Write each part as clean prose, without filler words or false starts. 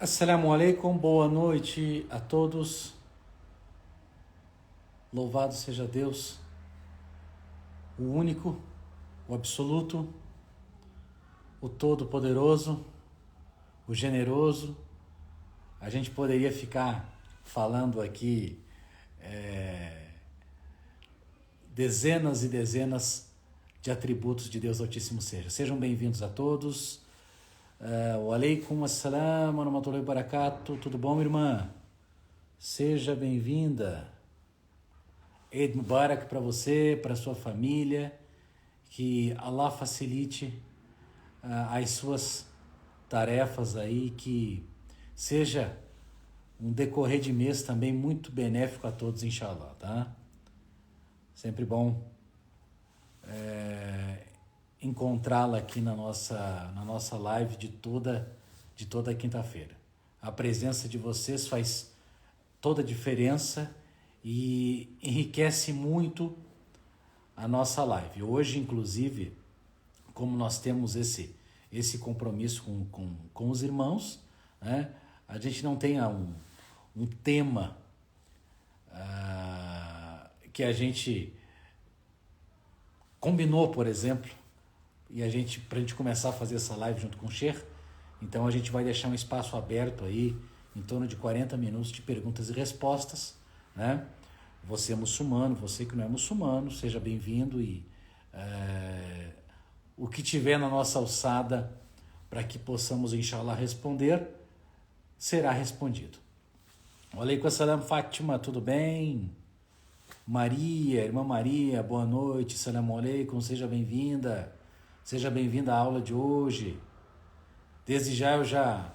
Assalamu alaikum, boa noite a todos. Louvado seja Deus, o único, o absoluto, o todo-poderoso, o generoso. A gente poderia ficar falando aqui dezenas e dezenas de atributos de Deus Altíssimo seja. Sejam bem-vindos a todos. Wa alaikum assalam wa rahmatullahi wa barakatuh. Tudo bom, irmã? Seja bem-vinda. Eid Mubarak para você, para sua família, que Allah facilite as suas tarefas aí, que seja um decorrer de mês também muito benéfico a todos, inshallah, tá? Sempre bom encontrá-la aqui na nossa live de toda quinta-feira. A presença de vocês faz toda a diferença e enriquece muito a nossa live. Hoje, inclusive, como nós temos esse compromisso com os irmãos, né? A gente não tem um tema que a gente combinou, por exemplo, e pra gente começar a fazer essa live junto com o Sheikh. Então a gente vai deixar um espaço aberto aí, em torno de 40 minutos de perguntas e respostas, né? Você é muçulmano, você que não é muçulmano, seja bem-vindo e o que tiver na nossa alçada para que possamos, inshallah, responder, será respondido. Alaikum assalam, Fátima, tudo bem? Maria, irmã Maria, boa noite, salam alaikum, seja bem-vinda. Seja bem-vinda à aula de hoje. Desde já eu já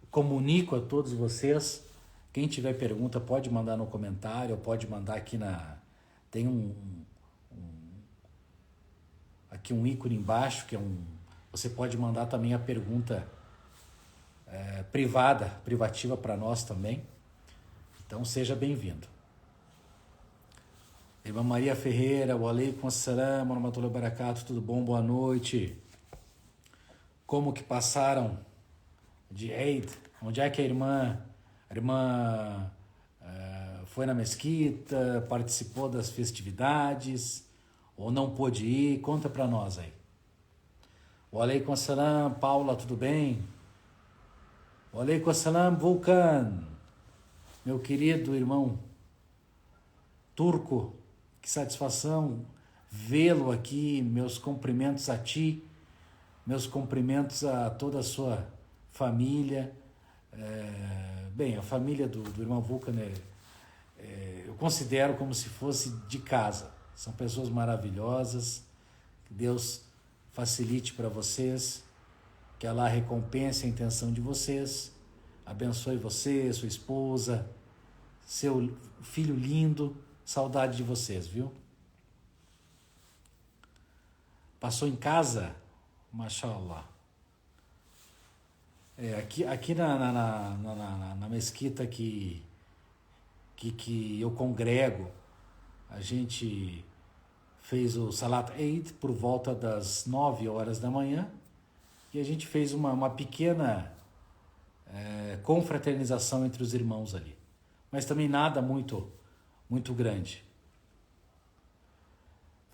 comunico a todos vocês. Quem tiver pergunta pode mandar no comentário, ou pode mandar aqui tem aqui um ícone embaixo, que você pode mandar também a pergunta privativa para nós também. Então seja bem-vindo. Irmã Maria Ferreira, wa alaikum assalam wa rahmatullahi wa barakatuh, tudo bom? Boa noite. Como que passaram de Eid? Onde é que a irmã foi na mesquita, participou das festividades, ou não pôde ir? Conta pra nós aí. Wa alaikum assalam, Paula, tudo bem? Wa alaikum assalam, Vulcan, meu querido irmão turco, que satisfação vê-lo aqui. Meus cumprimentos a ti, meus cumprimentos a toda a sua família. Bem, a família do irmão Vulcan eu considero como se fosse de casa. São pessoas maravilhosas. Que Deus facilite para vocês, que Allah recompense a intenção de vocês, abençoe você, sua esposa, seu filho lindo. Saudade de vocês, viu? Passou em casa? Mashallah. Aqui na mesquita que eu congrego, a gente fez o Salat Eid por volta das 9 horas da manhã e a gente fez uma pequena confraternização entre os irmãos ali. Mas também nada muito grande.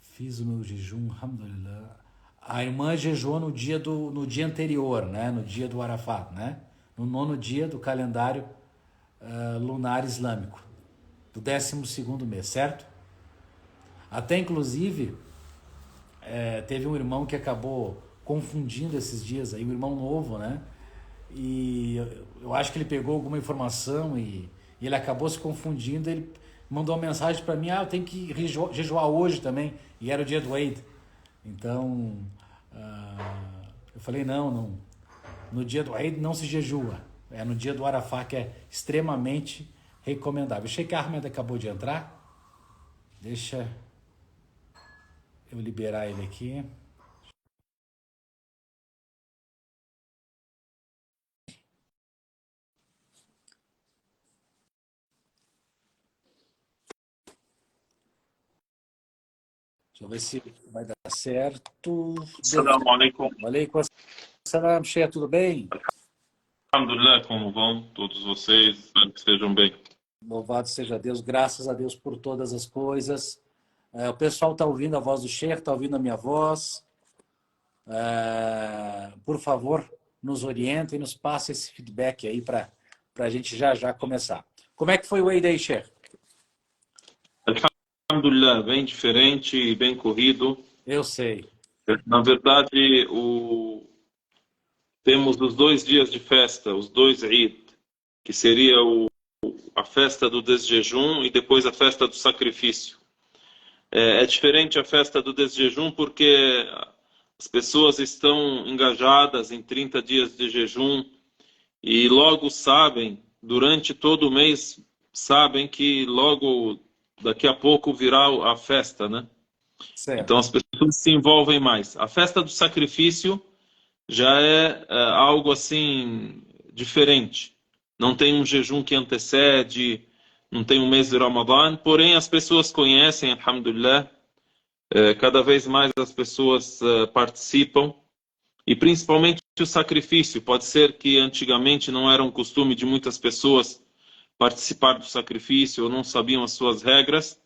Fiz o meu jejum, alhamdulillah. A irmã jejuou no dia anterior, né? No dia do Arafat, né? No 9º dia do calendário lunar islâmico, do 12º mês, certo? Até inclusive teve um irmão que acabou confundindo esses dias aí, um irmão novo, né? E eu acho que ele pegou alguma informação e ele acabou se confundindo. Ele mandou uma mensagem para mim: eu tenho que jejuar hoje também, e era o dia do Eid. Então eu falei: não, no dia do Eid não se jejua, é no dia do Arafá, que é extremamente recomendável. O Sheikh Ahmed acabou de entrar, deixa eu liberar ele aqui. Deixa eu ver se vai dar certo. Assalamu alaikum. Aleikum assalam, Sheikh, tudo bem? Alhamdulillah, como vão todos vocês? Espero que estejam bem. Louvado seja Deus, graças a Deus por todas as coisas. O pessoal está ouvindo a voz do Sheikh, está ouvindo a minha voz. Por favor, nos oriente e nos passe esse feedback aí para a gente já começar. Como é que foi o Eid aí, Sheikh? Alhamdulillah, bem diferente e bem corrido. Eu sei. Na verdade, temos os 2 dias de festa, os 2 Eid, que seria a festa do desjejum e depois a festa do sacrifício. É diferente a festa do desjejum porque as pessoas estão engajadas em 30 dias de jejum e logo sabem, durante todo o mês, sabem que logo daqui a pouco virá a festa, né? Certo. Então as pessoas se envolvem mais. A festa do sacrifício já é algo assim diferente. Não tem um jejum que antecede, não tem um mês de Ramadã, porém as pessoas conhecem, alhamdulillah, cada vez mais as pessoas participam, e principalmente o sacrifício. Pode ser que antigamente não era um costume de muitas pessoas participar do sacrifício, ou não sabiam as suas regras,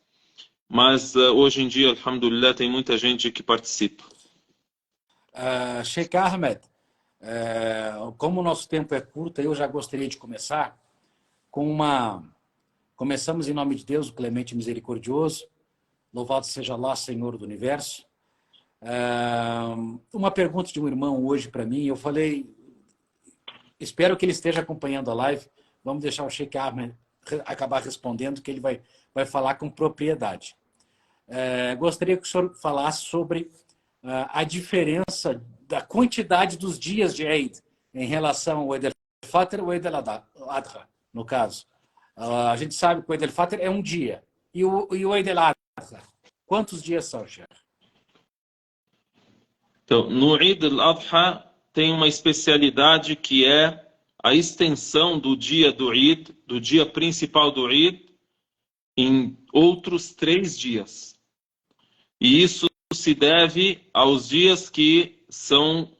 mas hoje em dia, alhamdulillah, tem muita gente que participa. Sheikh Ahmed, como o nosso tempo é curto, eu já gostaria de começar com Começamos em nome de Deus, o Clemente e Misericordioso. Louvado seja Allah, Senhor do Universo. Uma pergunta de um irmão hoje para mim, eu falei, espero que ele esteja acompanhando a live, vamos deixar o Sheikh Ahmed acabar respondendo, que ele vai falar com propriedade. Gostaria que o senhor falasse sobre a diferença da quantidade dos dias de Eid em relação ao Eid al-Fitr ou Eid al-Adha, no caso. A gente sabe que o Eid al-Fitr é um dia. E o Eid al-Adha, quantos dias são, Sheikh? Então, no Eid al-Adha tem uma especialidade que é a extensão do dia do Eid, do dia principal do Eid, em outros 3 dias. E isso se deve aos dias que são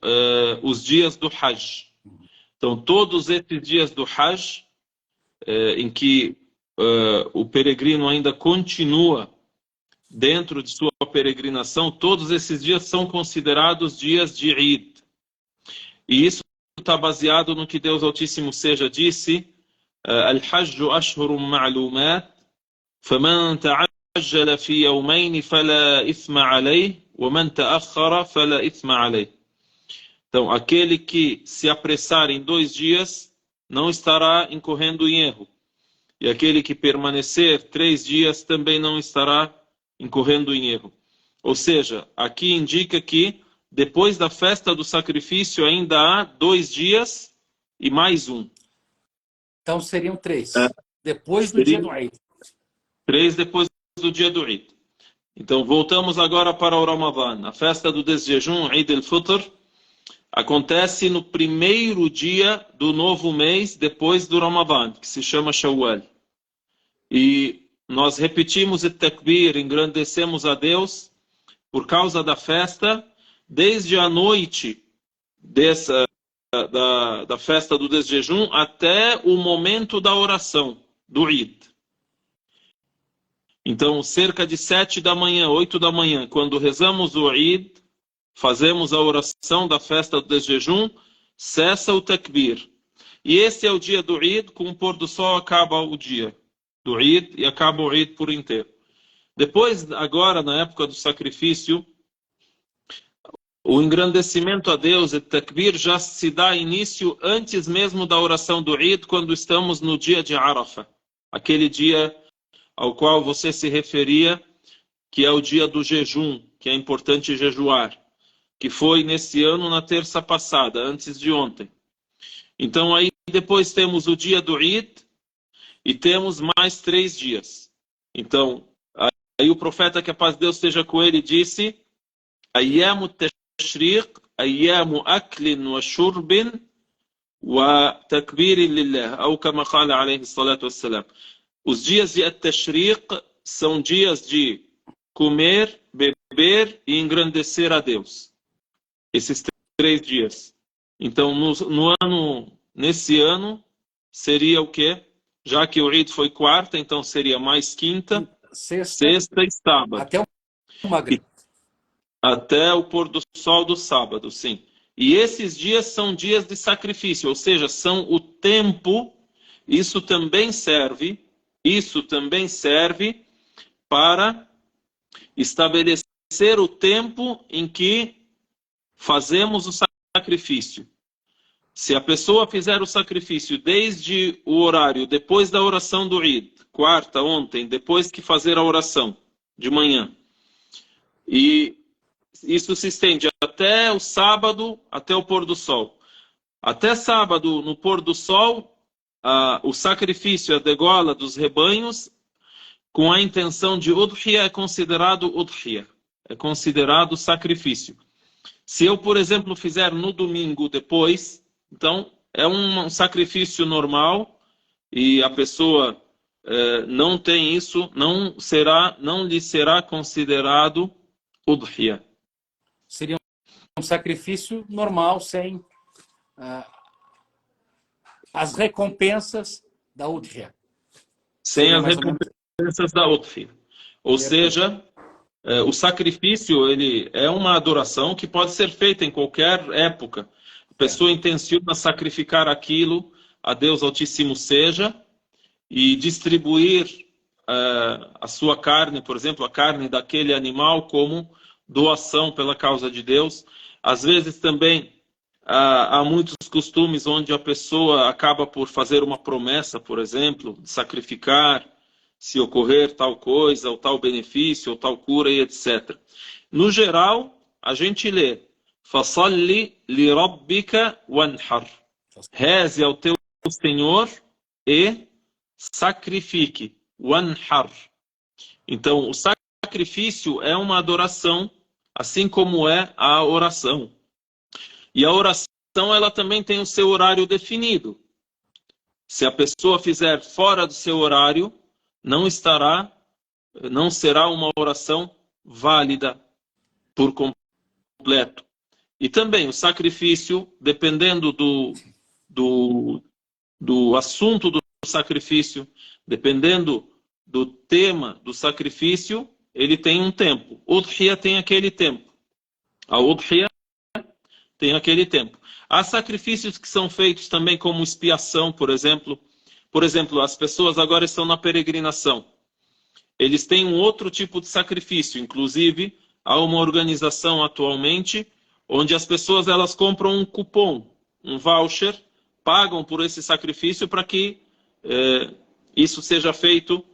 os dias do Hajj. Então, todos esses dias do Hajj, em que o peregrino ainda continua dentro de sua peregrinação, todos esses dias são considerados dias de Eid. E isso está baseado no que Deus Altíssimo Seja disse: Al-Hajju ashhurum ma'lumat, faman ta'ajjala fi yawmayn fala ithma alayh, wa man ta'akhkhara fala ithma alayh. Então, aquele que se apressar em 2 dias não estará incorrendo em erro. E aquele que permanecer 3 dias também não estará incorrendo em erro. Ou seja, aqui indica que depois da festa do sacrifício ainda há 2 dias e mais um. Então seriam 3. Depois do dia do Eid. 3 depois do dia do Eid. Então voltamos agora para o Ramadã. A festa do desjejum, Eid al-Fitr, acontece no primeiro dia do novo mês depois do Ramadã, que se chama Shawwal. E nós repetimos o takbir, engrandecemos a Deus por causa da festa, desde a noite da festa do desjejum até o momento da oração do Eid. Então, cerca de 7 da manhã, 8 da manhã, quando rezamos o Eid, fazemos a oração da festa do desjejum, cessa o takbir. E esse é o dia do Eid, com o pôr do sol acaba o dia do Eid e acaba o Eid por inteiro. Depois, agora, na época do sacrifício, o engrandecimento a Deus, o takbir, já se dá início antes mesmo da oração do Eid, quando estamos no dia de Arafah. Aquele dia ao qual você se referia, que é o dia do jejum, que é importante jejuar, que foi nesse ano na terça passada, antes de ontem. Então aí depois temos o dia do Eid e temos mais 3 dias. Então, aí o profeta, que a paz de Deus esteja com ele, disse: Ayyamu tashriq, ayyamu aklin wa shurbin wa takbirin lillah, ou kama qala alayhi salatu wassalam. Os dias de At-Tashriq são dias de comer, beber beber e engrandecer a Deus. Esses 3 dias. Então, nesse ano, seria o quê? Já que o Eid foi quarta, então seria mais quinta, sexta e sábado. Até o Maghrib. Até o pôr do sol do sábado, sim. E esses dias são dias de sacrifício, ou seja, são o tempo, isso também serve para estabelecer o tempo em que fazemos o sacrifício. Se a pessoa fizer o sacrifício desde o horário, depois da oração do Eid, quarta, ontem, depois que fazer a oração de manhã, e isso se estende até o sábado, até o pôr do sol. Até sábado, no pôr do sol, o sacrifício, a degola dos rebanhos, com a intenção de udhiyah, é considerado udhiyah, é considerado sacrifício. Se eu, por exemplo, fizer no domingo depois, então é um sacrifício normal e a pessoa não tem isso, não lhe será considerado udhiyah. Seria um sacrifício normal, sem as recompensas da udhiyah. Sem as recompensas da udhiyah. Ou seja, o sacrifício ele é uma adoração que pode ser feita em qualquer época. A pessoa intenciona sacrificar aquilo a Deus Altíssimo seja e distribuir a sua carne, por exemplo, a carne daquele animal como doação pela causa de Deus. Às vezes também há muitos costumes onde a pessoa acaba por fazer uma promessa, por exemplo, de sacrificar se ocorrer tal coisa, ou tal benefício, ou tal cura e etc. No geral, a gente lê فَصَلِّ لِرَبِّكَ وَانْحَرْ. Reze ao teu Senhor e sacrifique. وَانْحَرْ. Então, o sacrifício é uma adoração, assim como é a oração. E a oração, ela também tem o seu horário definido. Se a pessoa fizer fora do seu horário, não será uma oração válida por completo. E também o sacrifício, dependendo do assunto do sacrifício, dependendo do tema do sacrifício, ele tem um tempo. O udhiyah tem aquele tempo. A udhiyah tem aquele tempo. Há sacrifícios que são feitos também como expiação, por exemplo. Por exemplo, as pessoas agora estão na peregrinação. Eles têm um outro tipo de sacrifício. Inclusive, há uma organização atualmente onde as pessoas elas compram um cupom, um voucher, pagam por esse sacrifício para que isso seja feito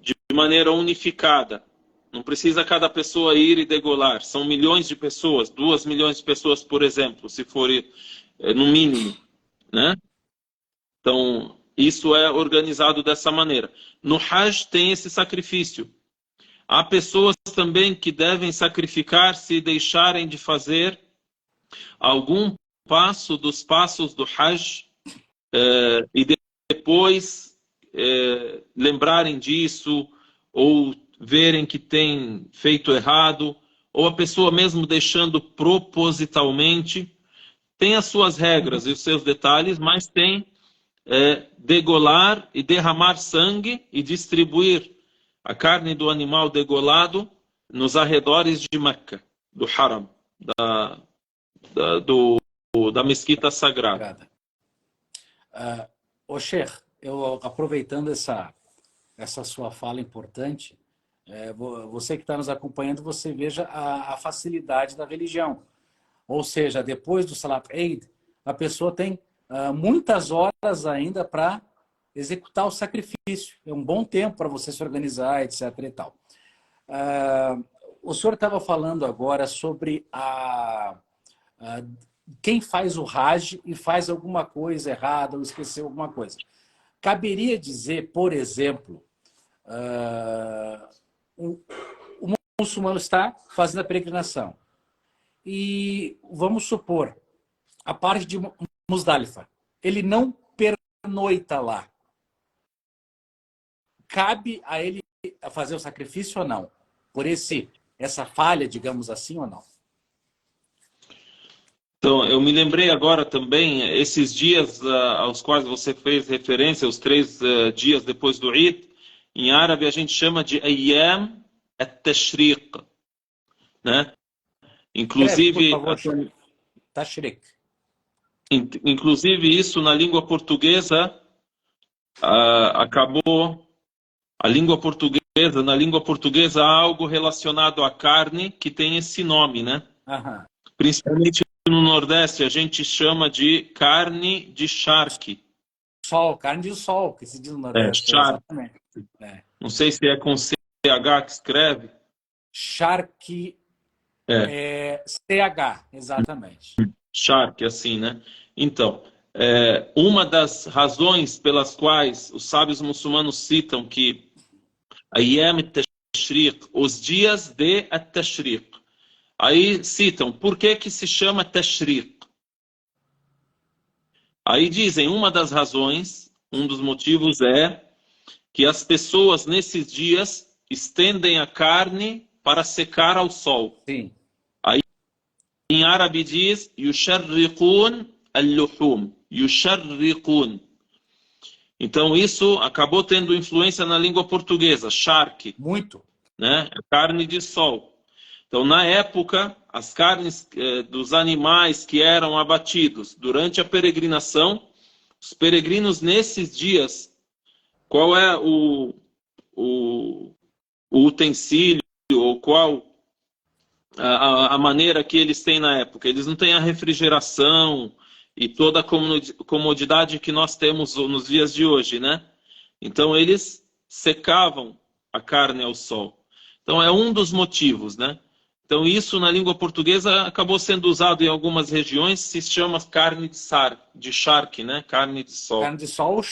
de maneira unificada. Não precisa cada pessoa ir e degolar. São milhões de pessoas, 2 milhões de pessoas, por exemplo, se for no mínimo, né? Então, isso é organizado dessa maneira. No Hajj tem esse sacrifício. Há pessoas também que devem sacrificar se deixarem de fazer algum passo dos passos do Hajj e depois lembrarem disso ou verem que tem feito errado, ou a pessoa mesmo deixando propositalmente. Tem as suas regras e os seus detalhes, mas tem degolar e derramar sangue e distribuir a carne do animal degolado nos arredores de Meca, do Haram, da mesquita sagrada. Sheikh, eu aproveitando essa sua fala importante, você que está nos acompanhando, você veja a facilidade da religião. Ou seja, depois do Salat Eid, a pessoa tem muitas horas ainda para executar o sacrifício. É um bom tempo para você se organizar, etc. e tal. O senhor estava falando agora sobre quem faz o Hajj e faz alguma coisa errada ou esqueceu alguma coisa. Caberia dizer, por exemplo, o muçulmano está fazendo a peregrinação e, vamos supor, a parte de Muzdalifa, ele não pernoita lá. Cabe a ele fazer o sacrifício ou não? Por esse essa falha, digamos assim, ou não? Então, eu me lembrei agora também, esses dias aos quais você fez referência, os 3 dias depois do Eid, em árabe a gente chama de Ayyam at-Tashriq, né? Escreve, por Inclusive, favor, Tashrik. inclusive isso na língua portuguesa acabou, na língua portuguesa há algo relacionado à carne que tem esse nome, né? Aham. Principalmente no Nordeste, a gente chama de carne de charque. Sol, carne de sol, que se diz no É, Nordeste, charque. exatamente. É. Não sei se é com CH que escreve. Charque, É, CH, exatamente. charque, assim, né? Então, uma das razões pelas quais os sábios muçulmanos citam que Ayyam Tashriq, os dias de Tashriq, aí citam, por que que se chama Tashriq? Aí dizem, uma das razões, um dos motivos é que as pessoas nesses dias estendem a carne para secar ao sol. Sim. Aí em árabe diz yusharriqun al-luhum, yusharriqun. Então isso acabou tendo influência na língua portuguesa, charque, Muito. né? Carne de sol. Então, na época, as carnes dos animais que eram abatidos durante a peregrinação, os peregrinos nesses dias, qual é o utensílio ou qual a maneira que eles têm na época? Eles não têm a refrigeração e toda a comodidade que nós temos nos dias de hoje, né? Então, eles secavam a carne ao sol. Então, é um dos motivos, né? Então, isso na língua portuguesa acabou sendo usado em algumas regiões, se chama carne de charque, né? Carne de sol. Carne de sol,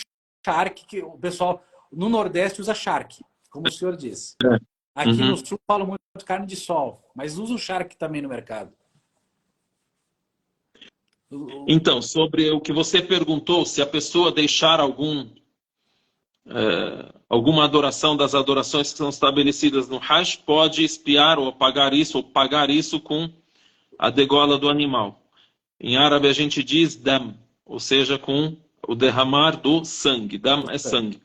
charque, que o pessoal no Nordeste usa charque, como o senhor disse. É. Aqui no Uhum. Sul falam muito de carne de sol, mas usa o charque também no mercado. Então, sobre o que você perguntou, se a pessoa deixar alguma adoração das adorações que são estabelecidas no Hajj, pode expiar ou pagar isso com a degola do animal. Em árabe a gente diz dam, ou seja, com o derramar do sangue. Dam é sangue.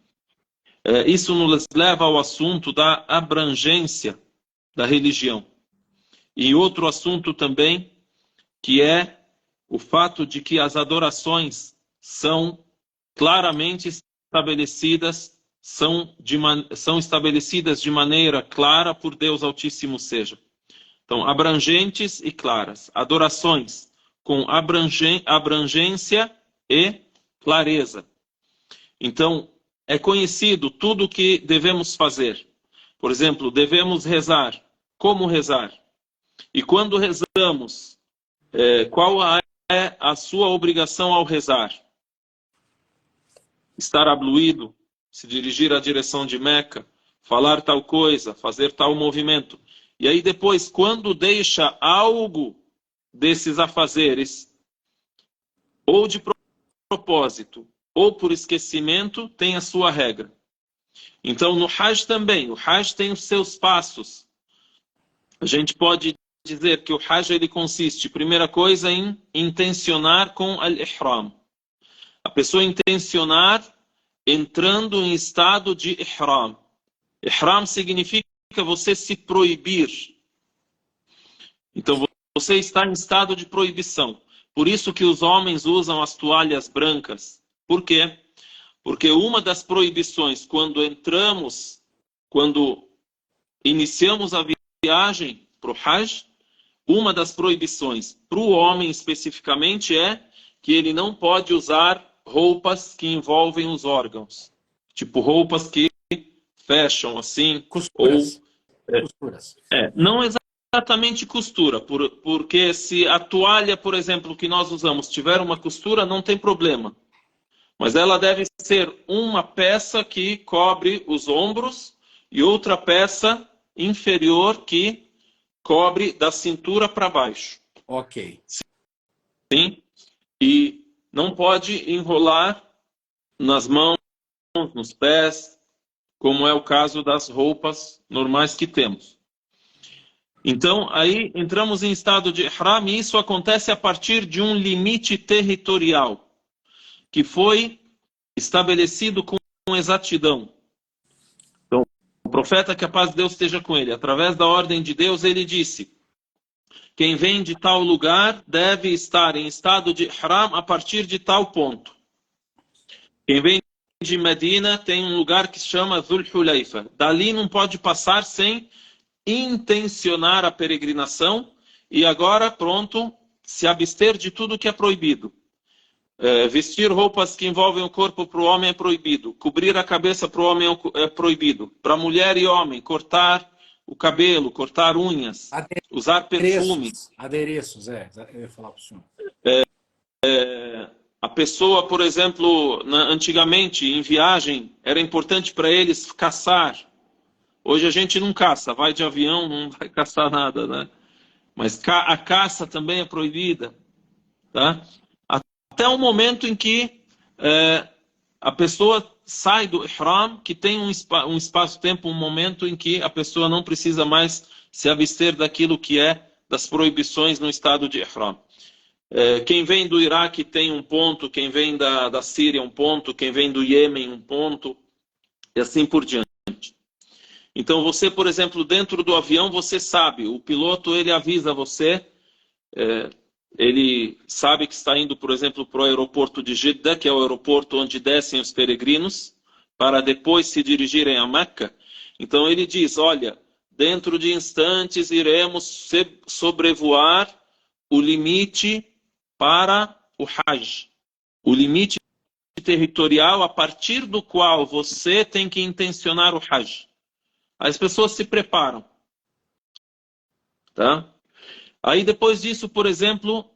Isso nos leva ao assunto da abrangência da religião. E outro assunto também, que é o fato de que as adorações são claramente estabelecidas, são estabelecidas de maneira clara por Deus Altíssimo seja. Então, abrangentes e claras. Adorações com abrangência e clareza. Então, é conhecido tudo o que devemos fazer. Por exemplo, devemos rezar. Como rezar? E quando rezamos, qual é a sua obrigação ao rezar? Estar abluído, se dirigir à direção de Meca, falar tal coisa, fazer tal movimento. E aí depois, quando deixa algo desses afazeres, ou de propósito, ou por esquecimento, tem a sua regra. Então no Hajj também, o Hajj tem os seus passos. A gente pode dizer que o Hajj ele consiste, primeira coisa, em intencionar com al-Ihram. A pessoa intencionar entrando em estado de Ihram. Ihram significa você se proibir. Então você está em estado de proibição. Por isso que os homens usam as toalhas brancas. Por quê? Porque uma das proibições quando iniciamos a viagem para o Hajj, uma das proibições para o homem especificamente é que ele não pode usar roupas que envolvem os órgãos. Tipo roupas que fecham assim. Costuras. Ou, costuras. Não exatamente costura, porque se a toalha, por exemplo, que nós usamos tiver uma costura, não tem problema. Mas ela deve ser uma peça que cobre os ombros e outra peça inferior que cobre da cintura para baixo. Ok. Sim? E não pode enrolar nas mãos, nos pés, como é o caso das roupas normais que temos. Então, aí entramos em estado de ihram e isso acontece a partir de um limite territorial que foi estabelecido com exatidão. Então, o profeta, que a paz de Deus esteja com ele, através da ordem de Deus, ele disse: quem vem de tal lugar deve estar em estado de ihram a partir de tal ponto. Quem vem de Medina tem um lugar que se chama Dhul Hulayfa. Dali não pode passar sem intencionar a peregrinação e agora, pronto, se abster de tudo que é proibido. Vestir roupas que envolvem o corpo para o homem é proibido. Cobrir a cabeça para o homem é proibido. Para mulher e homem, cortar o cabelo, cortar unhas, usar perfume. Adereços, eu ia falar para o senhor. A pessoa, por exemplo, antigamente, em viagem, era importante para eles caçar. Hoje a gente não caça, vai de avião, não vai caçar nada, né? Mas a caça também é proibida, tá? Até o momento em que a pessoa sai do ihram, que tem um espaço-tempo, um momento em que a pessoa não precisa mais se abster daquilo que é das proibições no estado de ihram. Quem vem do Iraque tem um ponto, quem vem da Síria um ponto, quem vem do Iêmen um ponto, e assim por diante. Então você, por exemplo, dentro do avião, você sabe, o piloto ele avisa você, ele sabe que está indo, por exemplo, para o aeroporto de Jeddah, que é o aeroporto onde descem os peregrinos, para depois se dirigirem a Meca. Então ele diz, olha, dentro de instantes iremos sobrevoar o limite para o Hajj, o limite territorial a partir do qual você tem que intencionar o Hajj. As pessoas se preparam, tá? Aí depois disso, por exemplo,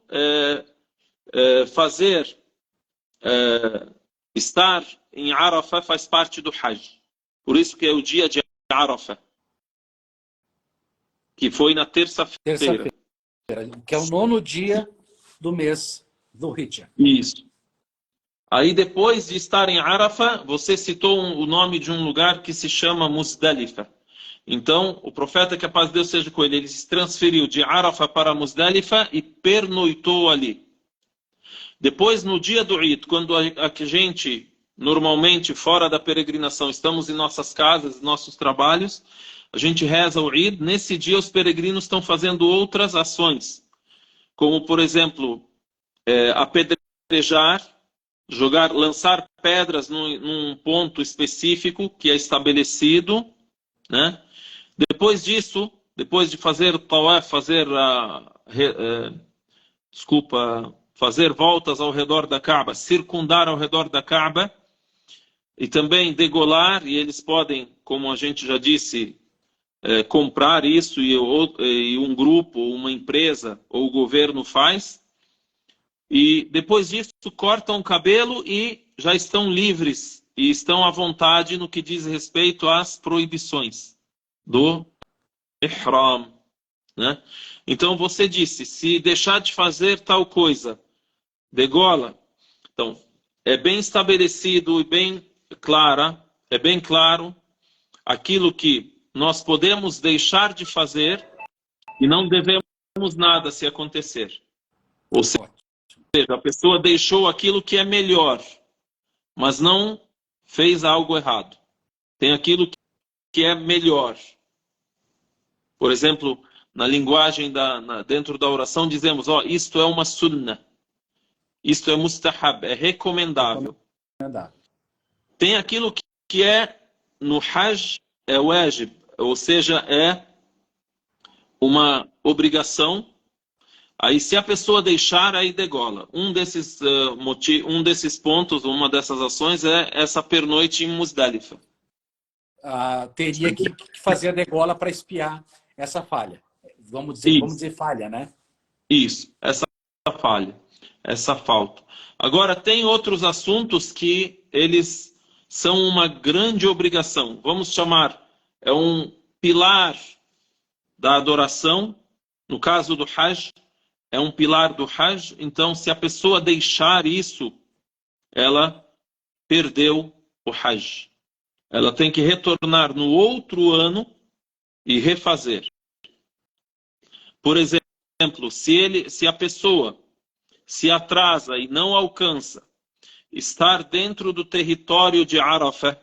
estar em Arafah faz parte do Hajj. Por isso que é o dia de Arafah, que foi na terça-feira. Que é o 9º dia do mês do Hijjah. Isso. Aí depois de estar em Arafah, você citou o nome de um lugar que se chama Muzdalifa. Então, o profeta, que a paz de Deus seja com ele, ele se transferiu de Arafah para Muzdalifa e pernoitou ali. Depois, no dia do Eid, quando a gente, normalmente, fora da peregrinação, estamos em nossas casas, nossos trabalhos, a gente reza o Eid. Nesse dia, os peregrinos estão fazendo outras ações, como, por exemplo, apedrejar, lançar pedras num ponto específico que é estabelecido, né? Depois disso, depois de fazer o tawaf, fazer voltas ao redor da Kaaba, circundar ao redor da Kaaba, e também degolar, e eles podem, como a gente já disse, comprar isso, e um grupo, uma empresa ou o governo faz. E depois disso cortam o cabelo e já estão livres e estão à vontade no que diz respeito às proibições do ihram, né? Então você disse, se deixar de fazer tal coisa, degola. Então, é bem estabelecido e bem claro aquilo que nós podemos deixar de fazer e não devemos nada se acontecer. Ou seja, a pessoa deixou aquilo que é melhor, mas não fez algo errado. Tem aquilo que é melhor. Por exemplo, na linguagem dentro da oração dizemos, isto é uma sunnah, isto é mustahab, é recomendável. Tem aquilo que é no Hajj, é wajib, ou seja, é uma obrigação. Aí se a pessoa deixar, aí degola. Um desses pontos, uma dessas ações é essa pernoite em Muzdalifa. Teria que fazer a degola para espiar essa falha. Vamos dizer falha, né? Isso, essa falha, essa falta. Agora, tem outros assuntos que eles são uma grande obrigação. Vamos chamar, é um pilar da adoração. No caso do Hajj, é um pilar do Hajj. Então, se a pessoa deixar isso, ela perdeu o Hajj. Ela tem que retornar no outro ano e refazer. por exemplo, se a pessoa se atrasa e não alcança estar dentro do território de Arafah,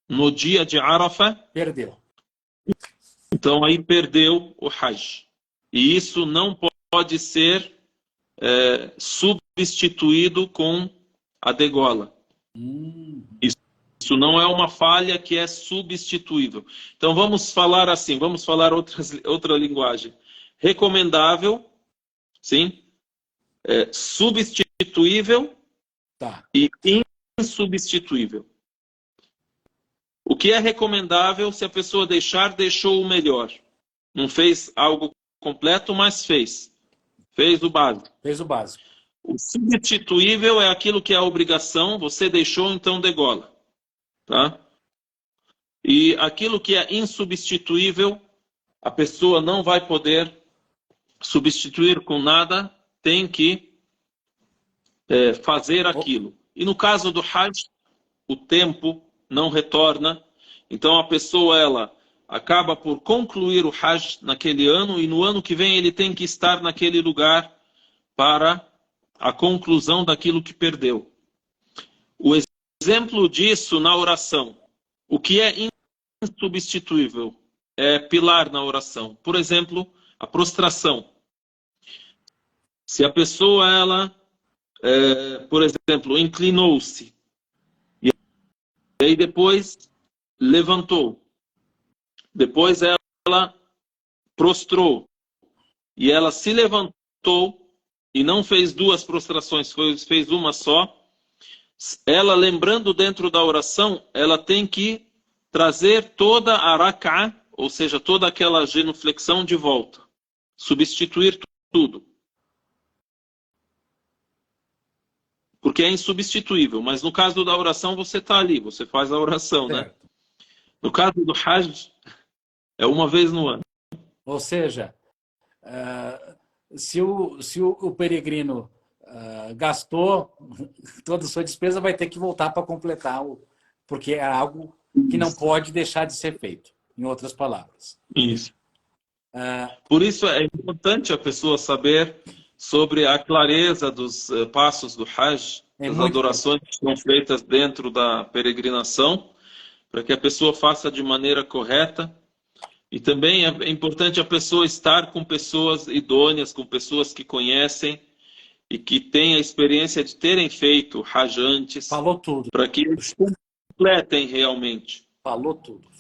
no dia de Arafah, Perdeu. então aí perdeu o Hajj. E isso não pode ser substituído com a degola. Isso não é uma falha que é substituível. Então vamos falar assim, vamos falar outra linguagem. Recomendável, sim, substituível Tá. e insubstituível. O que é recomendável, se a pessoa deixou o melhor. Não fez algo completo, mas fez. Fez o básico. Fez o básico. O substituível é aquilo que é a obrigação, você deixou, então degola. Tá? E aquilo que é insubstituível, a pessoa não vai poder substituir com nada, tem que fazer aquilo. E no caso do Hajj, o tempo não retorna, então a pessoa ela acaba por concluir o Hajj naquele ano e no ano que vem ele tem que estar naquele lugar para a conclusão daquilo que perdeu. O exemplo disso na oração, o que é insubstituível, é pilar na oração. Por exemplo, a prostração. Se a pessoa ela, por exemplo, inclinou-se e aí depois levantou, depois ela prostrou e ela se levantou e não fez duas prostrações, fez uma só, ela lembrando dentro da oração, ela tem que trazer toda a rak'ah, ou seja, toda aquela genuflexão de volta. Substituir tudo. Porque é insubstituível. Mas no caso da oração, você está ali, você faz a oração, Certo. né? No caso do Hajj, é uma vez no ano. Ou seja, se o peregrino gastou toda a sua despesa, vai ter que voltar para completar, porque é algo que não pode deixar de ser feito, em outras palavras. Isso. Por isso é importante a pessoa saber sobre a clareza dos passos do Hajj, das adorações que são feitas dentro da peregrinação, para que a pessoa faça de maneira correta. E também é importante a pessoa estar com pessoas idôneas, com pessoas que conhecem e que têm a experiência de terem feito Hajj antes. Falou tudo. Para que eles completem realmente. Falou tudo.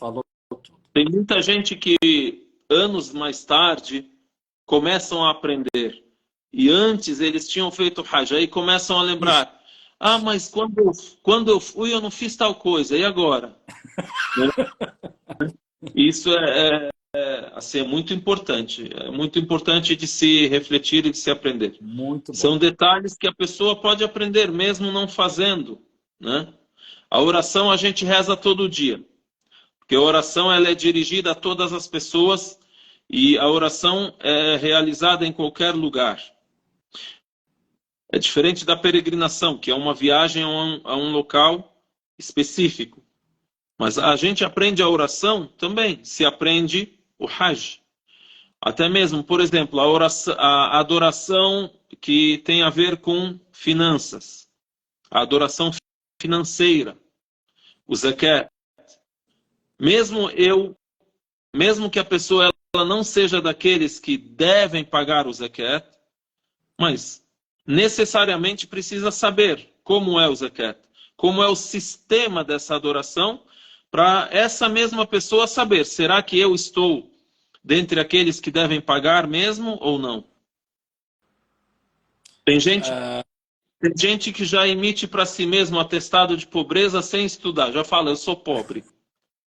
Tem muita gente que anos mais tarde começam a aprender. E antes eles tinham feito Hajj e começam a lembrar. Ah, mas quando eu fui eu não fiz tal coisa. E agora? Isso assim, é muito importante. É muito importante de se refletir e de se aprender. Muito bom. São detalhes que a pessoa pode aprender mesmo não fazendo, né? A oração a gente reza todo dia. Porque a oração ela é dirigida a todas as pessoas e a oração é realizada em qualquer lugar. É diferente da peregrinação, que é uma viagem a um local específico. Mas a gente aprende a oração também, se aprende o Hajj. Até mesmo, por exemplo, a adoração que tem a ver com finanças. A adoração financeira. O zakat. Mesmo que a pessoa ela não seja daqueles que devem pagar o zakat, mas necessariamente precisa saber como é o zakat, como é o sistema dessa adoração, para essa mesma pessoa saber, será que eu estou dentre aqueles que devem pagar mesmo ou não? Tem gente que já emite para si mesmo atestado de pobreza sem estudar, já fala, eu sou pobre.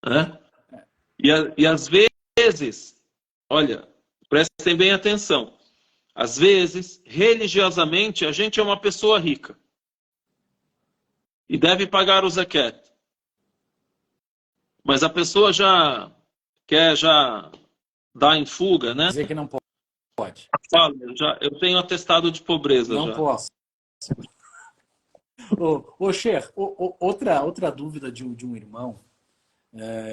Né? E às vezes, olha, prestem bem atenção, às vezes, religiosamente, a gente é uma pessoa rica e deve pagar o zakat. Mas a pessoa já quer dar em fuga, né? Dizer que não pode. Fala, eu tenho atestado de pobreza não já. Não posso. Ô Cher, outra dúvida de um irmão,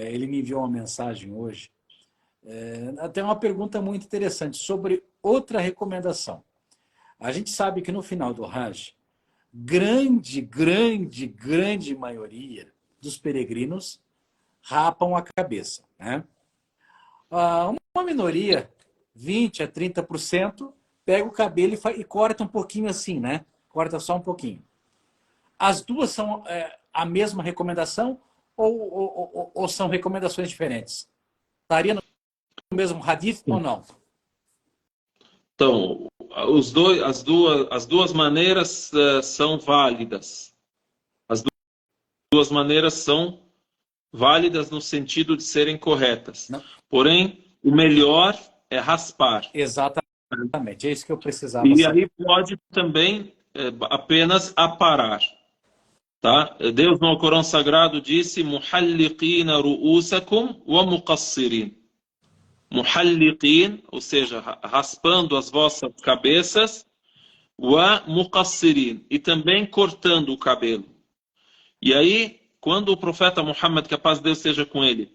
ele me enviou uma mensagem hoje, até uma pergunta muito interessante sobre outra recomendação. A gente sabe que no final do Hajj, grande maioria dos peregrinos rapam a cabeça, né? Uma minoria, 20 a 30%, pega o cabelo e corta um pouquinho assim, né? Corta só um pouquinho. As duas são a mesma recomendação ou são recomendações diferentes? Estaria no mesmo hadith ou não? Então, as duas maneiras são válidas. As duas maneiras são válidas no sentido de serem corretas. Não. Porém, o melhor é raspar. Exatamente, é isso que eu precisava E saber. aí pode também apenas aparar. Tá? Deus no Corão Sagrado disse: Muhalliqina ru'usakum wa muqassirin. Muhalliqin, ou seja, raspando as vossas cabeças, wa muqassirin, e também cortando o cabelo. E aí, quando o profeta Muhammad, que a paz de Deus seja com ele,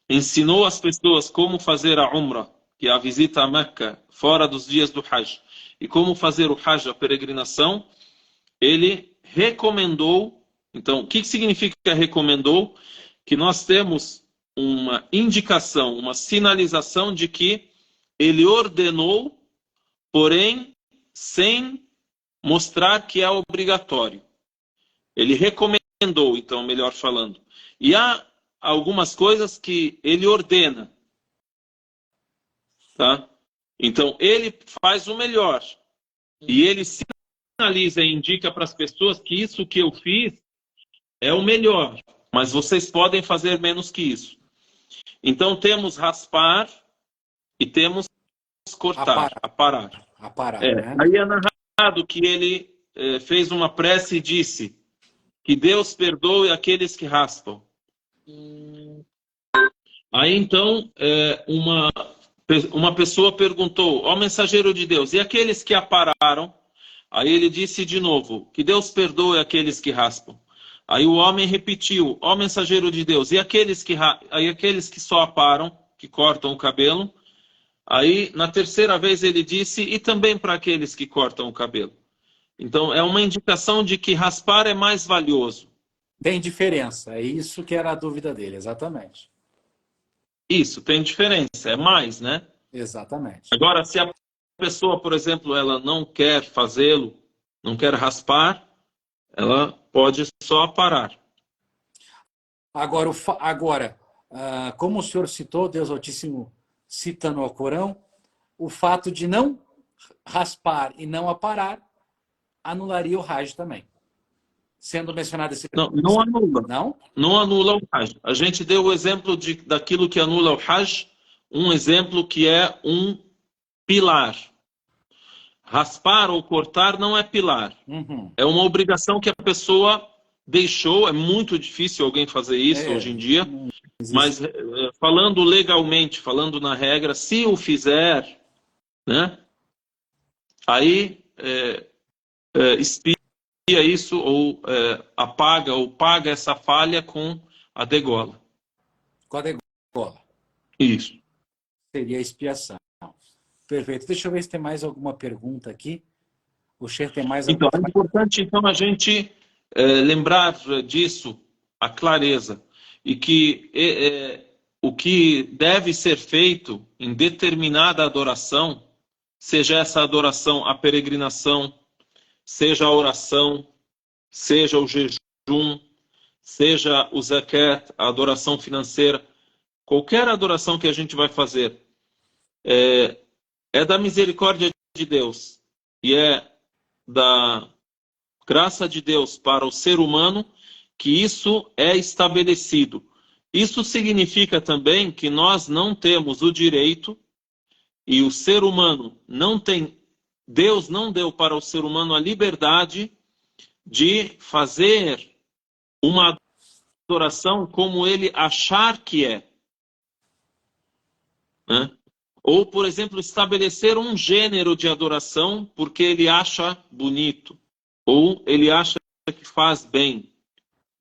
ensinou as pessoas como fazer a Umrah, que é a visita a Meca, fora dos dias do Hajj, e como fazer o Hajj, a peregrinação, ele recomendou. Então, o que significa recomendou? Que nós temos uma indicação, uma sinalização de que ele ordenou, porém sem mostrar que é obrigatório. Ele recomendou, então, melhor falando. E há algumas coisas que ele ordena. Tá? Então, ele faz o melhor. E ele sinaliza e indica para as pessoas que isso que eu fiz é o melhor. Mas vocês podem fazer menos que isso. Então, temos raspar e temos cortar, aparar. Né? Aí é narrado que ele fez uma prece e disse que Deus perdoe aqueles que raspam. Aí então uma pessoa perguntou: ó mensageiro de Deus, e aqueles que apararam? Aí ele disse de novo: que Deus perdoe aqueles que raspam. Aí o homem repetiu: ó mensageiro de Deus, e aqueles que só aparam, que cortam o cabelo? Aí na terceira vez ele disse: e também para aqueles que cortam o cabelo. Então é uma indicação de que raspar é mais valioso. Tem diferença, é isso que era a dúvida dele, exatamente. Isso, tem diferença, é mais, né? Exatamente. Agora, se a pessoa, por exemplo, ela não quer fazê-lo, não quer raspar, ela pode só aparar. Agora, como o senhor citou, Deus Altíssimo cita no Alcorão, o fato de não raspar e não aparar anularia o Hajj também. Sendo mencionado esse... Não anula. Não? Não anula o Hajj. A gente deu o exemplo daquilo que anula o Hajj, um exemplo que é um pilar. Raspar ou cortar não é pilar. Uhum. É uma obrigação que a pessoa deixou. É muito difícil alguém fazer isso hoje em dia. Mas falando legalmente, falando na regra, se o fizer, né, aí expia isso ou apaga ou paga essa falha com a degola. Com a degola. Isso. Seria a expiação. Perfeito. Deixa eu ver se tem mais alguma pergunta aqui. O Sheikh tem mais alguma... Então, é importante então a gente lembrar disso, a clareza, e que o que deve ser feito em determinada adoração, seja essa adoração a peregrinação, seja a oração, seja o jejum, seja o zakat, a adoração financeira, qualquer adoração que a gente vai fazer, é da misericórdia de Deus e é da graça de Deus para o ser humano que isso é estabelecido. Isso significa também que nós não temos o direito e o ser humano não tem, Deus não deu para o ser humano a liberdade de fazer uma adoração como ele achar que é. Né? Ou, por exemplo, estabelecer um gênero de adoração porque ele acha bonito. Ou ele acha que faz bem.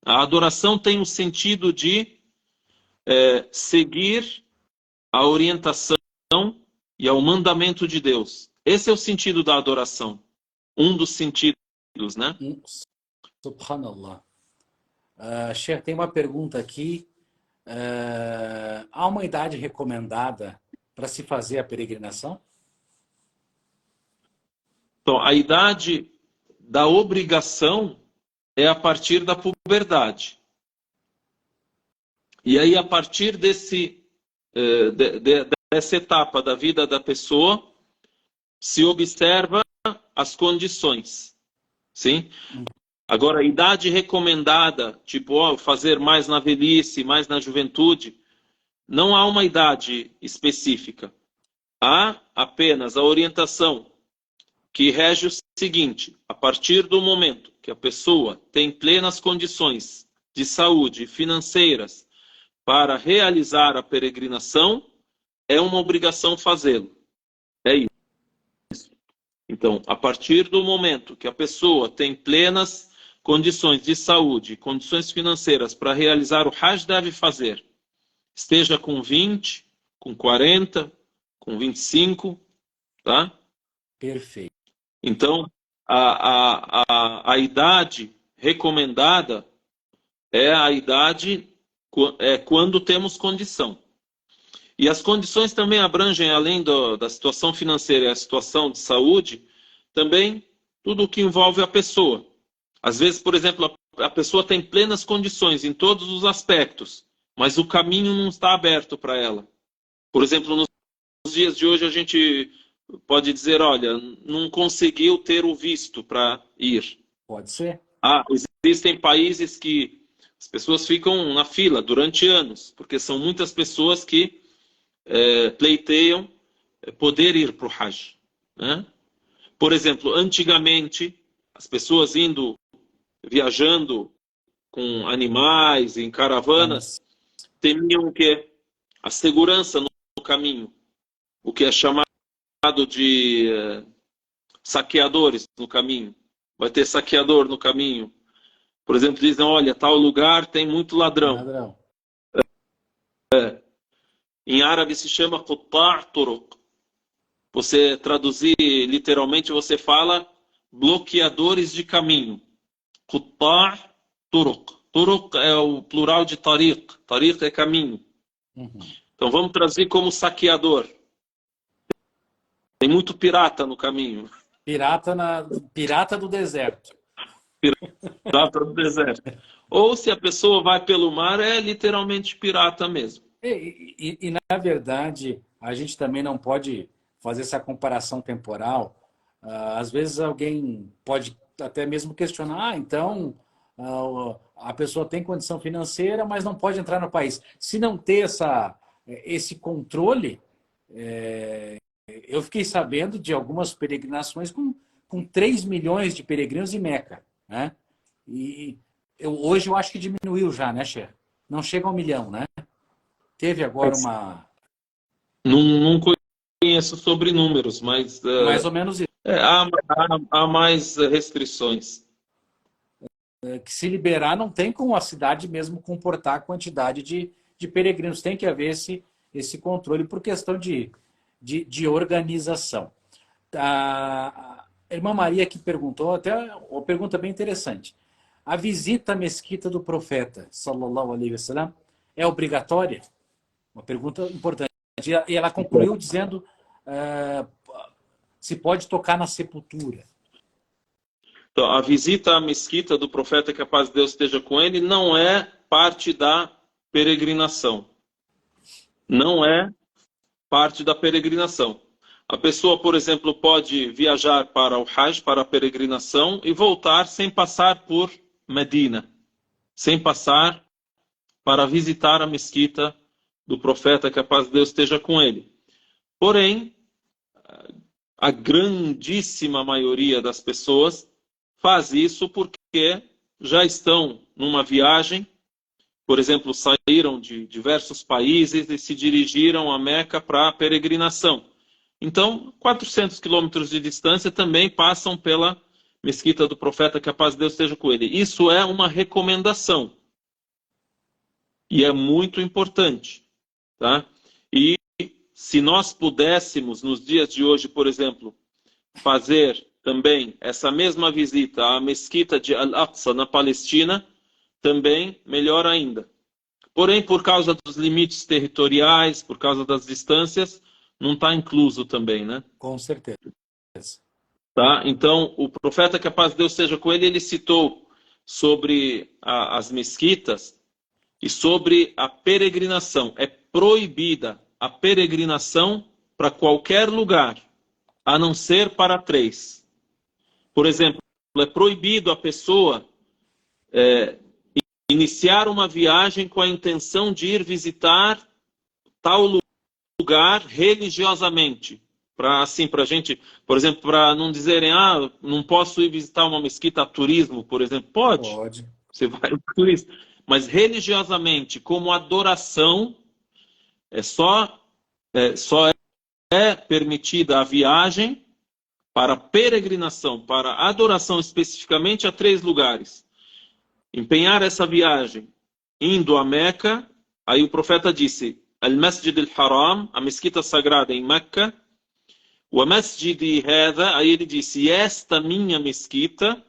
A adoração tem o sentido de seguir a orientação e ao mandamento de Deus. Esse é o sentido da adoração. Um dos sentidos, né? Subhanallah. Sheikh, tem uma pergunta aqui. Há uma idade recomendada para se fazer a peregrinação? Então, a idade da obrigação é a partir da puberdade. E aí, a partir dessa etapa da vida da pessoa, se observa as condições. Sim? Agora, a idade recomendada, tipo, fazer mais na velhice, mais na juventude, não há uma idade específica. Há apenas a orientação que rege o seguinte: a partir do momento que a pessoa tem plenas condições de saúde e financeiras para realizar a peregrinação, é uma obrigação fazê-lo. É isso. Então, a partir do momento que a pessoa tem plenas condições de saúde, condições financeiras para realizar o Hajj, deve fazer. Esteja com 20, com 40, com 25, tá? Perfeito. Então, a idade recomendada é a idade quando temos condição. E as condições também abrangem, além da situação financeira e a situação de saúde, também tudo o que envolve a pessoa. Às vezes, por exemplo, a pessoa tem plenas condições em todos os aspectos, mas o caminho não está aberto para ela. Por exemplo, nos dias de hoje a gente pode dizer, olha, não conseguiu ter o visto para ir. Pode ser. Existem países que as pessoas ficam na fila durante anos, porque são muitas pessoas que pleiteiam poder ir para o Hajj. Né? Por exemplo, antigamente, as pessoas viajando com animais, em caravanas, temiam o quê? A segurança no caminho, o que é chamado de saqueadores no caminho. Vai ter saqueador no caminho. Por exemplo, dizem, olha, tal lugar tem muito ladrão. Em árabe se chama Qutta' Turuq. Você traduzir literalmente, você fala bloqueadores de caminho. Qutta' Turuq. Turuq é o plural de tariq. Tariq é caminho. Então vamos traduzir como saqueador. Tem muito pirata no caminho. Pirata do deserto. Pirata do deserto. Ou se a pessoa vai pelo mar, é literalmente pirata mesmo. E na verdade, a gente também não pode fazer essa comparação temporal. Às vezes alguém pode até mesmo questionar, então a pessoa tem condição financeira, mas não pode entrar no país. Se não ter esse controle, eu fiquei sabendo de algumas peregrinações com 3 milhões de peregrinos em Meca. Né? E hoje eu acho que diminuiu já, né, Cher? Não chega a 1 milhão, né? Teve agora uma... Não conheço sobre números, mas... mais ou menos isso. Há mais restrições. Que se liberar não tem como a cidade mesmo comportar a quantidade de peregrinos. Tem que haver esse controle por questão de organização. A irmã Maria que perguntou, até uma pergunta bem interessante. A visita à mesquita do profeta, sallallahu alaihi wasallam, é obrigatória? Uma pergunta importante. E ela concluiu dizendo se pode tocar na sepultura. Então, a visita à mesquita do profeta, que a paz de Deus esteja com ele, não é parte da peregrinação. Não é parte da peregrinação. A pessoa, por exemplo, pode viajar para o Hajj, para a peregrinação, e voltar sem passar por Medina, sem passar para visitar a mesquita do profeta, que a paz de Deus esteja com ele. Porém, a grandíssima maioria das pessoas faz isso porque já estão numa viagem, por exemplo, saíram de diversos países e se dirigiram a Meca para a peregrinação. Então, 400 quilômetros de distância também passam pela mesquita do profeta, que a paz de Deus esteja com ele. Isso é uma recomendação. E é muito importante. Tá? E se nós pudéssemos, nos dias de hoje, por exemplo, fazer também essa mesma visita à mesquita de Al-Aqsa na Palestina, também melhor ainda. Porém, por causa dos limites territoriais, por causa das distâncias, não está incluso também, né? Com certeza. Tá? Então, o profeta, que a paz de Deus seja com ele, ele citou sobre as mesquitas e sobre a peregrinação. É proibida a peregrinação para qualquer lugar, a não ser para 3. Por exemplo, é proibido a pessoa iniciar uma viagem com a intenção de ir visitar tal lugar religiosamente. Para assim, para a gente, por exemplo, para não dizerem, não posso ir visitar uma mesquita a turismo, por exemplo. Pode. Você vai ao turismo. Mas religiosamente, como adoração, só é permitida a viagem para peregrinação, para adoração especificamente a 3 lugares. Empenhar essa viagem indo a Meca, aí o profeta disse, Al-Masjid al-Haram, a mesquita sagrada em Meca, o Masjid Hada, aí ele disse, esta minha mesquita,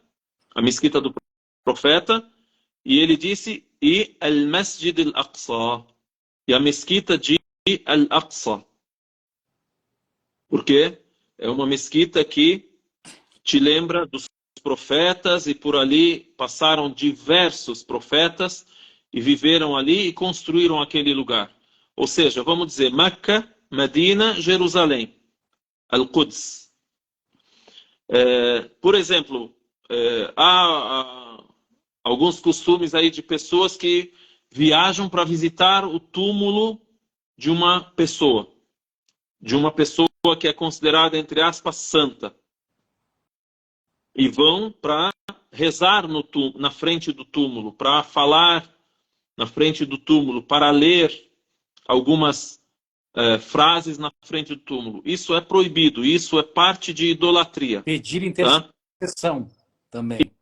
a mesquita do profeta, e ele disse, e Al-Masjid al-Aqsa, e a mesquita de Al-Aqsa. Por quê? É uma mesquita que te lembra dos profetas e por ali passaram diversos profetas e viveram ali e construíram aquele lugar. Ou seja, vamos dizer, Meca, Medina, Jerusalém, Al-Quds. Por exemplo, há alguns costumes aí de pessoas que viajam para visitar o túmulo de uma pessoa que é considerada, entre aspas, santa. E vão para rezar na frente do túmulo, para falar na frente do túmulo, para ler algumas frases na frente do túmulo. Isso é proibido, isso é parte de idolatria. Pedir intercessão também.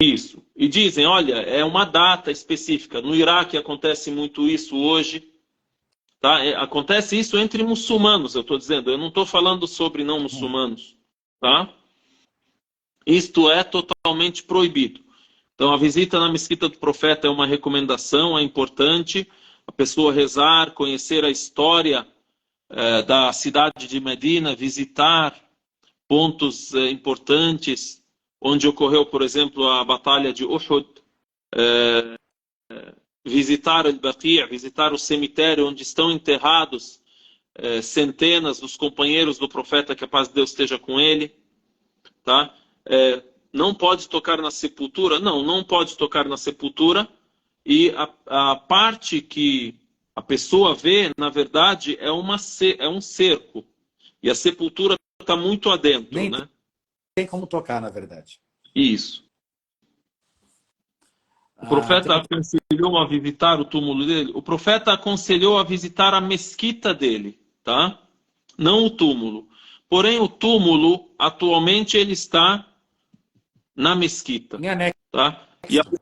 Isso. E dizem, olha, é uma data específica. No Iraque acontece muito isso hoje. Tá? Acontece isso entre muçulmanos, eu estou dizendo. Eu não estou falando sobre não muçulmanos. Tá? Isto é totalmente proibido. Então, a visita na mesquita do profeta é uma recomendação, é importante. A pessoa rezar, conhecer a história da cidade de Medina, visitar pontos importantes, onde ocorreu, por exemplo, a batalha de Uhud, visitar Al-Baqi', visitar o cemitério onde estão enterrados centenas dos companheiros do profeta, que a paz de Deus esteja com ele. Tá? Não pode tocar na sepultura? Não pode tocar na sepultura. E a parte que a pessoa vê, na verdade, é um cerco. E a sepultura está muito adentro. Nem né? tem como tocar, na verdade. Isso. O profeta aconselhou a visitar o túmulo dele? O profeta aconselhou a visitar a mesquita dele, tá? Não o túmulo. Porém, o túmulo, atualmente, ele está na mesquita. Em anexo, tá?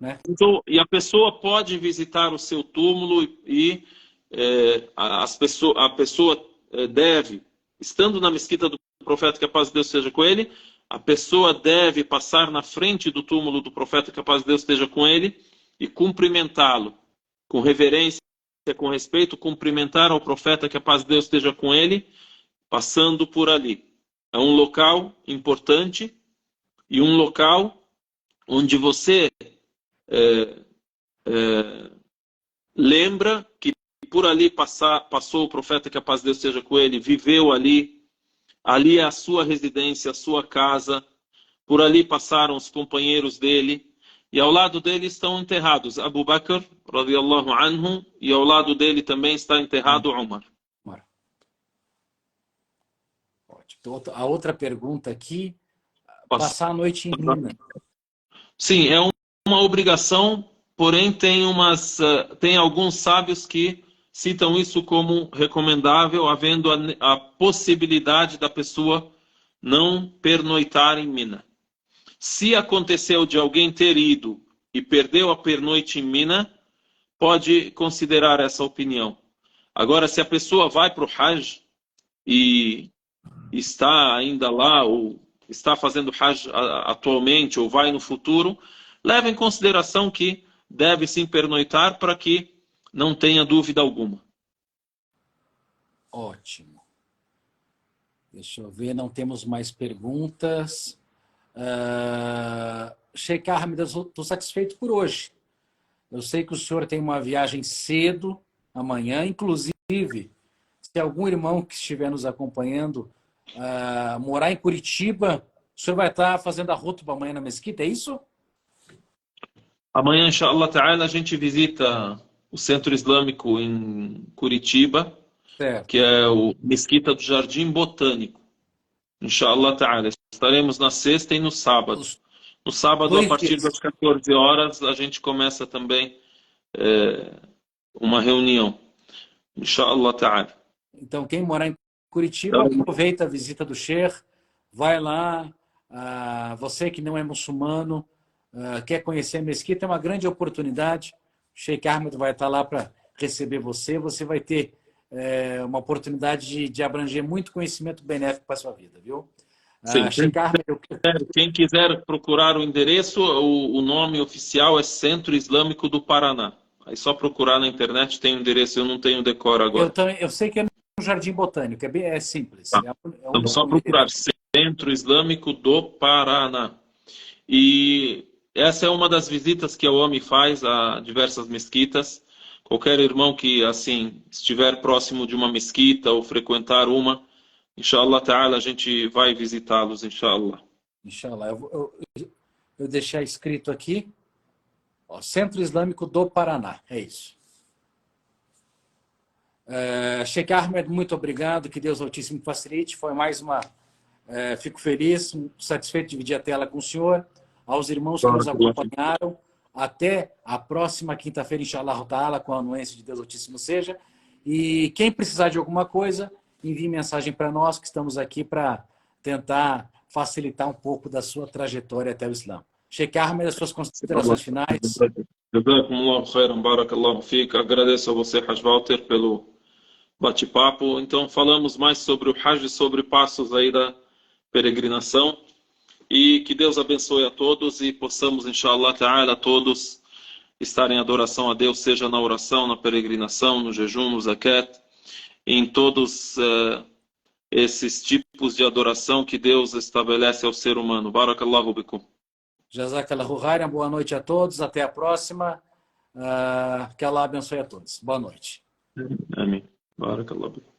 né? E a pessoa pode visitar o seu túmulo e a pessoa deve, estando na mesquita do profeta, que a paz de Deus seja com ele, a pessoa deve passar na frente do túmulo do profeta, que a paz de Deus esteja com ele, e cumprimentá-lo com reverência, com respeito, cumprimentar ao profeta, que a paz de Deus esteja com ele, passando por ali. É um local importante e um local onde você lembra que por ali passou o profeta, que a paz de Deus esteja com ele, viveu ali. Ali é a sua residência, a sua casa. Por ali passaram os companheiros dele. E ao lado dele estão enterrados Abu Bakr, radiyallahu anhu, e ao lado dele também está enterrado Umar. Ótimo. A outra pergunta aqui, passar a noite em Mina. Sim, é uma obrigação, porém tem alguns sábios que citam isso como recomendável, havendo a possibilidade da pessoa não pernoitar em Mina. Se aconteceu de alguém ter ido e perdeu a pernoite em Mina, pode considerar essa opinião. Agora, se a pessoa vai para o Hajj e está ainda lá, ou está fazendo Hajj atualmente ou vai no futuro, leve em consideração que deve sim pernoitar para que não tenha dúvida alguma. Ótimo. Deixa eu ver, não temos mais perguntas. Sheikh Ahmed, eu estou satisfeito por hoje. Eu sei que o senhor tem uma viagem cedo, amanhã, inclusive, se algum irmão que estiver nos acompanhando morar em Curitiba, o senhor vai estar fazendo a rotba amanhã na mesquita, é isso? Amanhã, inshallah ta'ala, a gente visita o Centro Islâmico em Curitiba, que Certo. é o Mesquita do Jardim Botânico. Inshallah ta'ala. Estaremos na sexta e no sábado. Os No sábado, a 2 partir dias. das 14 horas, a gente começa também uma reunião. Inshallah ta'ala. Então, quem morar em Curitiba, Então, aproveita a visita do Sheikh, vai lá. Você que não é muçulmano, quer conhecer a mesquita, é uma grande oportunidade. O Sheikh Ahmed vai estar lá para receber você. Você vai ter uma oportunidade de abranger muito conhecimento benéfico para a sua vida, viu? sim, Sheikh Ahmed, quem quiser procurar o endereço, o nome oficial é Centro Islâmico do Paraná. Aí só procurar na internet tem o endereço, eu não tenho decor agora. eu sei que é no Jardim Botânico, é simples. Tá. É o Então, só único procurar endereço. Centro Islâmico do Paraná. E essa é uma das visitas que a OMI faz a diversas mesquitas. Qualquer irmão que assim estiver próximo de uma mesquita ou frequentar uma, inshallah ta'ala, a gente vai visitá-los, inshallah. Inshallah. Eu deixar escrito aqui. Ó, Centro Islâmico do Paraná, é isso. Sheikh Ahmed, muito obrigado, que Deus Altíssimo facilite. Foi mais uma. Fico feliz, satisfeito de dividir a tela com o senhor. Aos irmãos que nos acompanharam, até a próxima quinta-feira, inshallah ta'ala, com a anuência de Deus Altíssimo seja. E quem precisar de alguma coisa, envie mensagem para nós, que estamos aqui para tentar facilitar um pouco da sua trajetória até o Islã. Sheikh Ahmed, as suas considerações finais. Jazakumullahu khairan, barakallahu fiik. Agradeço a você, Haj Walter, pelo bate-papo. Então, falamos mais sobre o Hajj, sobre passos aí da peregrinação. E que Deus abençoe a todos e possamos, inshallah ta'ala, todos estar em adoração a Deus, seja na oração, na peregrinação, no jejum, no zakat, em todos esses tipos de adoração que Deus estabelece ao ser humano. Barakallahu bikum. Jazakallahu khairan, boa noite a todos, até a próxima. Que Allah abençoe a todos. Boa noite. Amém. Barakallahu bikum.